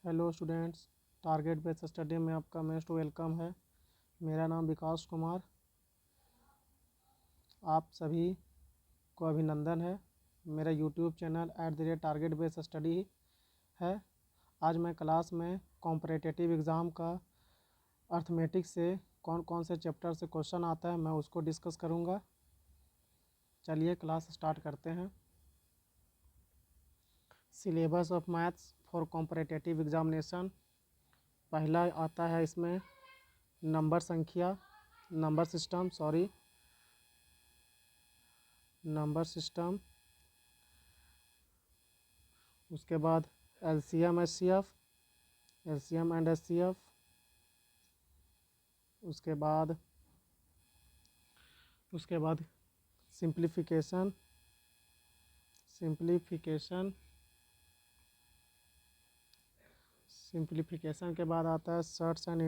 Hello students, target based study में आपका most welcome है। मेरा नाम विकास कुमार। आप सभी को अभिनंदन है। मेरा YouTube channel @target based study है। आज मैं क्लास में कॉम्पिटिटिव एग्ज़ाम का अर्थमेटिक से कौन कौन से चैप्टर से क्वेश्चन आता है मैं उसको डिस्कस करूँगा। चलिए क्लास स्टार्ट करते हैं। Syllabus of maths for competitive examination. पहला आता है इसमें नंबर सिस्टम। उसके बाद एलसीएम एंड एचसीएफ। उसके बाद सिंप्लीफिकेशन। के बाद आता है सर्ट्स एंड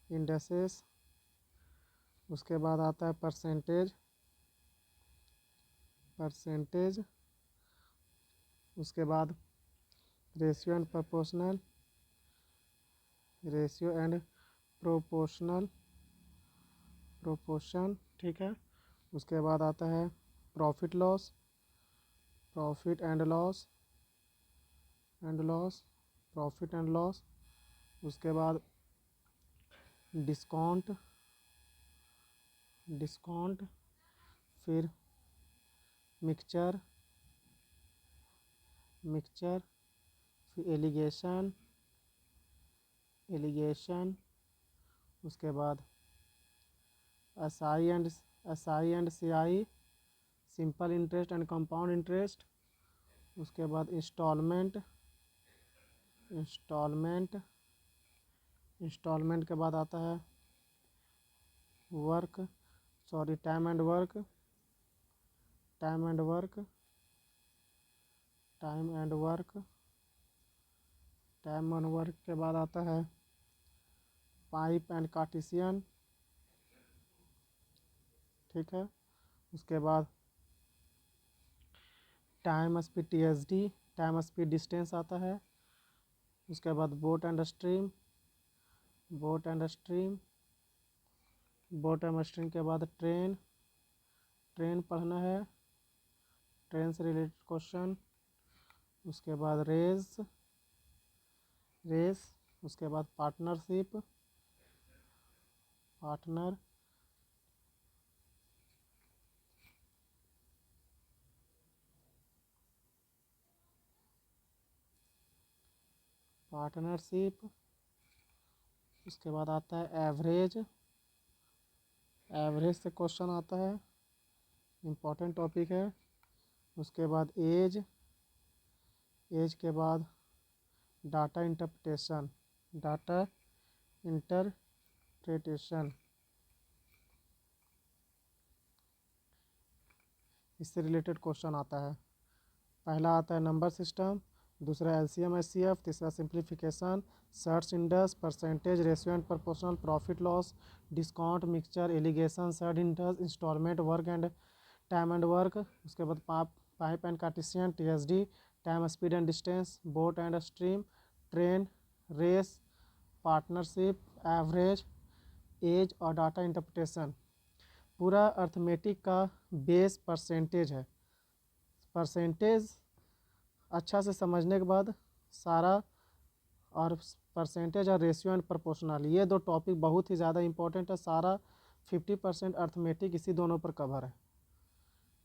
इंडेसेस। उसके बाद आता है परसेंटेज। उसके बाद रेशियो एंड प्रोपोर्शन। ठीक है। उसके बाद आता है प्रॉफिट एंड लॉस। उसके बाद डिस्काउंट। फिर मिक्सचर। फिर एलिगेशन। उसके बाद SI and CI, simple interest and compound interest. उसके बाद इंस्टॉलमेंट के बाद आता है टाइम एंड वर्क के बाद आता है पाइप एंड कार्टेशियन। ठीक है। उसके बाद टाइम स्पीड डिस्टेंस आता है। उसके बाद बोट एंड स्ट्रीम के बाद ट्रेन पढ़ना है, ट्रेन से रिलेटेड क्वेश्चन। उसके बाद रेस। उसके बाद पार्टनर। पार्टनरशिप। उसके बाद आता है एवरेज से क्वेश्चन आता है, इम्पोर्टेंट टॉपिक है। उसके बाद एज के बाद डाटा इंटरप्रिटेशन इससे रिलेटेड क्वेश्चन आता है। पहला आता है नंबर सिस्टम, दूसरा एलसीएम एचसीएफ, तीसरा simplification, search index, percentage, ratio and proportional, profit loss, discount, mixture, alligation, search index, instalment, work and time and work. उसके बाद pipe and cartesian, TSD, time speed and distance, boat and stream, train, race, partnership, average, age और data interpretation. पूरा arithmetic का base percentage है। Percentage अच्छा से समझने के बाद सारा, और परसेंटेज और रेशियो एंड प्रोपोर्शनल, ये दो टॉपिक बहुत ही ज़्यादा इंपॉर्टेंट है। सारा 50% अर्थमेटिक इसी दोनों पर कवर है।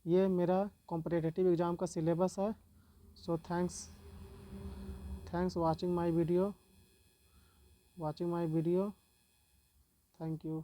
ये मेरा कॉम्पिटिटिव एग्ज़ाम का सिलेबस है। So thanks watching my video. Thank you.